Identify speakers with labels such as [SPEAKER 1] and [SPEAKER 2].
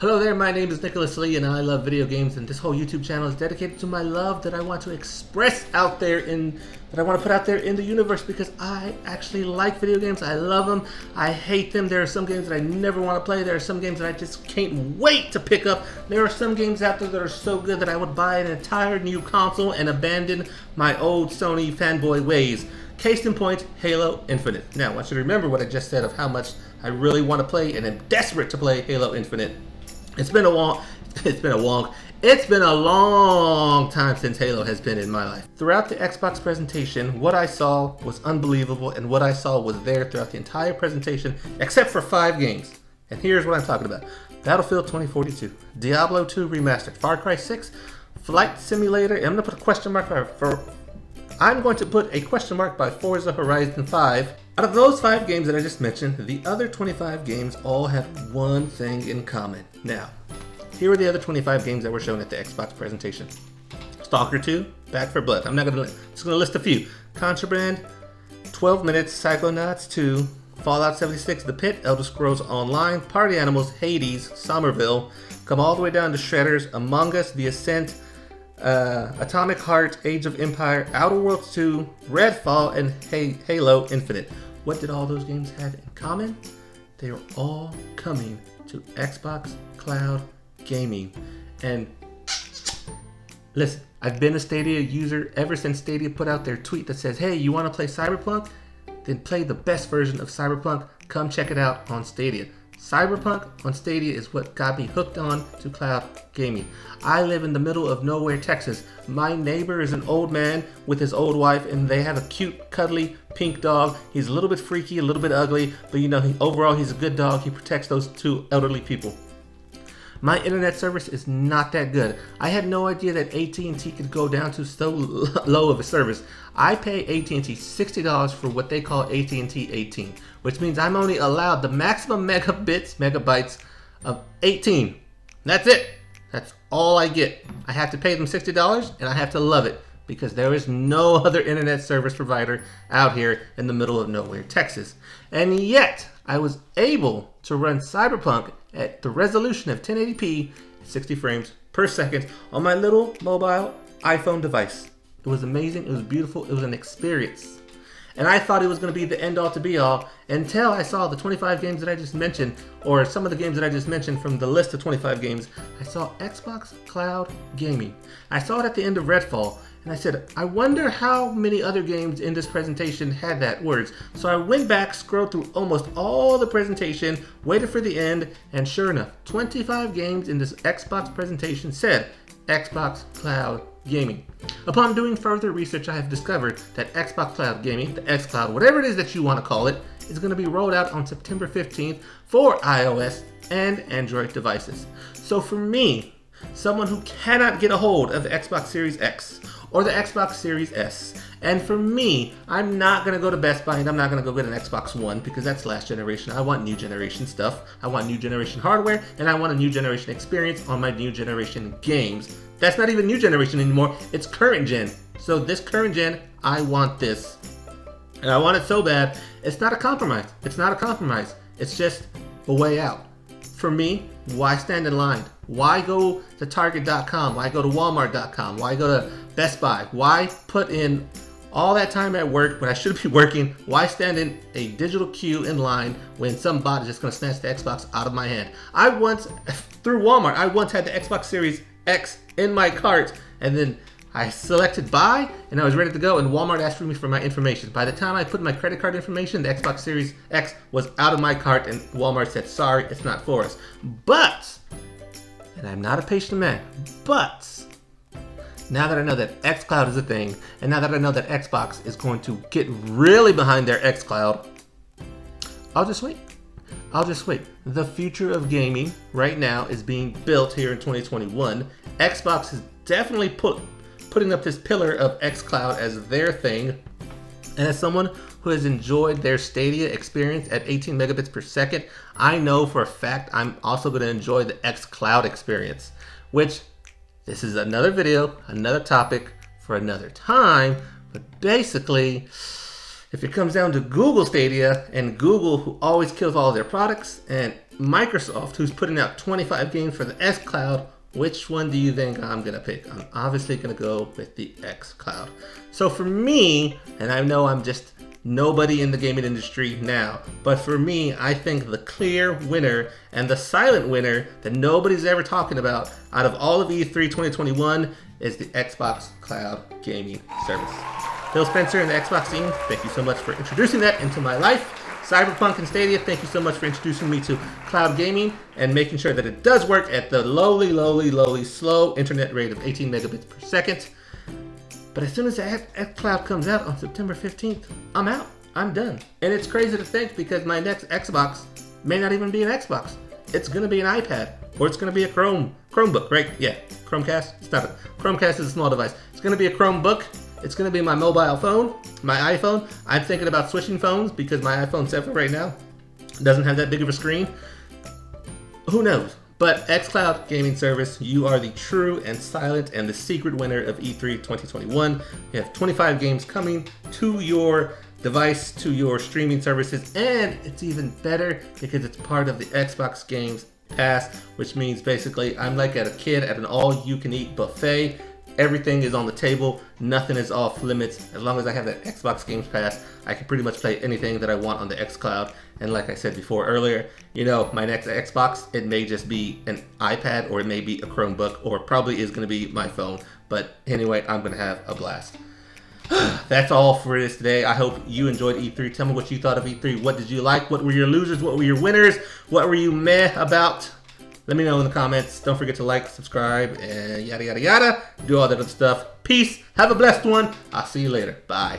[SPEAKER 1] Hello there, my name is Nicholas Lee and I love video games, and this whole YouTube channel is dedicated to my love that I want to express out there that I want to put out there in the universe, because I actually like video games. I love them. I hate them. There are some games that I never want to play. There are some games that I just can't wait to pick up. There are some games out there that are so good that I would buy an entire new console and abandon my old Sony fanboy ways. Case in point, Halo Infinite. Now, I want you to remember what I just said of how much I really want to play and am desperate to play Halo Infinite. It's been a long time since Halo has been in my life. Throughout the Xbox presentation, what I saw was unbelievable, and what I saw was there throughout the entire presentation, except for 5 games. And here's what I'm talking about. Battlefield 2042, Diablo 2 Remastered, Far Cry 6, Flight Simulator, and I'm going to put a question mark by Forza Horizon 5. Out of those 5 games that I just mentioned, the other 25 games all have one thing in common. Now, here are the other 25 games that were shown at the Xbox presentation. Stalker 2, Back 4 Blood. I'm just gonna list a few. Contraband, 12 Minutes, Psychonauts 2, Fallout 76, The Pit, Elder Scrolls Online, Party Animals, Hades, Somerville, come all the way down to Shredders, Among Us, The Ascent, Atomic Heart, Age of Empire, Outer Worlds 2, Redfall, and Halo Infinite. What did all those games have in common? They are all coming to Xbox Cloud Gaming. And listen, I've been a Stadia user ever since Stadia put out their tweet that says, hey, you want to play Cyberpunk? Then play the best version of Cyberpunk. Come check it out on Stadia. Cyberpunk on Stadia is what got me hooked on to cloud gaming. I live in the middle of nowhere, Texas. My neighbor is an old man with his old wife, and they have a cute, cuddly, pink dog. He's a little bit freaky, a little bit ugly, but overall he's a good dog. He protects those 2 elderly people. My internet service is not that good. I had no idea that AT&T could go down to so low of a service. I pay AT&T $60 for what they call AT&T 18, which means I'm only allowed the maximum megabytes of 18. That's it. That's all I get. I have to pay them $60 and I have to love it, because there is no other internet service provider out here in the middle of nowhere, Texas. And yet, I was able to run Cyberpunk at the resolution of 1080p, 60 frames per second, on my little mobile iPhone device. It was amazing, it was beautiful, it was an experience. And I thought it was going to be the end all to be all until I saw the 25 games that I just mentioned, or some of the games that I just mentioned from the list of 25 games. I saw Xbox Cloud Gaming. I saw it at the end of Redfall, and I said, I wonder how many other games in this presentation had that words. So I went back, scrolled through almost all the presentation, waited for the end, and sure enough, 25 games in this Xbox presentation said Xbox Cloud Gaming. Upon doing further research, I have discovered that Xbox Cloud Gaming, the XCloud, whatever it is that you want to call it, is going to be rolled out on September 15th for iOS and Android devices. So for me, someone who cannot get a hold of the Xbox Series X or the Xbox Series S, and for me, I'm not going to go to Best Buy and I'm not going to go get an Xbox One, because that's last generation. I want new generation stuff. I want new generation hardware, and I want a new generation experience on my new generation games. That's not even new generation anymore. It's current gen. So this current gen, I want this. And I want it so bad. It's not a compromise. It's not a compromise. It's just a way out. For me, why stand in line? Why go to Target.com? Why go to Walmart.com? Why go to Best Buy? Why put in all that time at work when I should be working? Why stand in a digital queue in line when some bot is just going to snatch the Xbox out of my hand? Through Walmart, I once had the Xbox Series X in my cart, and then I selected buy, and I was ready to go, and Walmart asked me for my information. By the time I put my credit card information, the Xbox Series X was out of my cart, and Walmart said, sorry, it's not for us. But, and I'm not a patient man, but now that I know that xCloud is a thing, and now that I know that Xbox is going to get really behind their xCloud, I'll just wait. The future of gaming right now is being built here in 2021. Xbox is definitely putting up this pillar of xCloud as their thing. And as someone who has enjoyed their Stadia experience at 18 megabits per second, I know for a fact I'm also going to enjoy the xCloud experience, which this is another video, another topic for another time. But basically, if it comes down to Google Stadia, and Google, who always kills all their products, and Microsoft, who's putting out 25 games for the xCloud, which one do you think I'm gonna pick? I'm obviously gonna go with the xCloud. So for me, and I know I'm just nobody in the gaming industry now, but for me, I think the clear winner and the silent winner that nobody's ever talking about out of all of E3 2021 is the Xbox Cloud Gaming Service. Phil Spencer and the Xbox team, thank you so much for introducing that into my life. Cyberpunk and Stadia, thank you so much for introducing me to cloud gaming and making sure that it does work at the lowly, slow internet rate of 18 megabits per second. But as soon as XCloud comes out on September 15th, I'm out. I'm done. And it's crazy to think because my next Xbox may not even be an Xbox. It's going to be an iPad or it's going to be a Chromebook, right? Yeah, Chromecast. It's not a Chromecast is a small device. It's going to be a Chromebook. It's going to be my mobile phone, my iPhone. I'm thinking about switching phones because my iPhone 7 right now doesn't have that big of a screen. Who knows? But xCloud Gaming Service, you are the true and silent and the secret winner of E3 2021. You have 25 games coming to your device, to your streaming services, and it's even better because it's part of the Xbox Games Pass, which means basically I'm like a kid at an all-you-can-eat buffet. Everything is on the table, nothing is off limits. As long as I have that Xbox Games Pass, I can pretty much play anything that I want on the xCloud. And like I said before earlier, you know, my next Xbox, it may just be an iPad or it may be a Chromebook or probably is going to be my phone. But anyway, I'm going to have a blast. That's all for this today. I hope you enjoyed E3. Tell me what you thought of E3. What did you like? What were your losers? What were your winners? What were you meh about? Let me know in the comments. Don't forget to like, subscribe, and yada, yada, yada. Do all that other stuff. Peace. Have a blessed one. I'll see you later. Bye.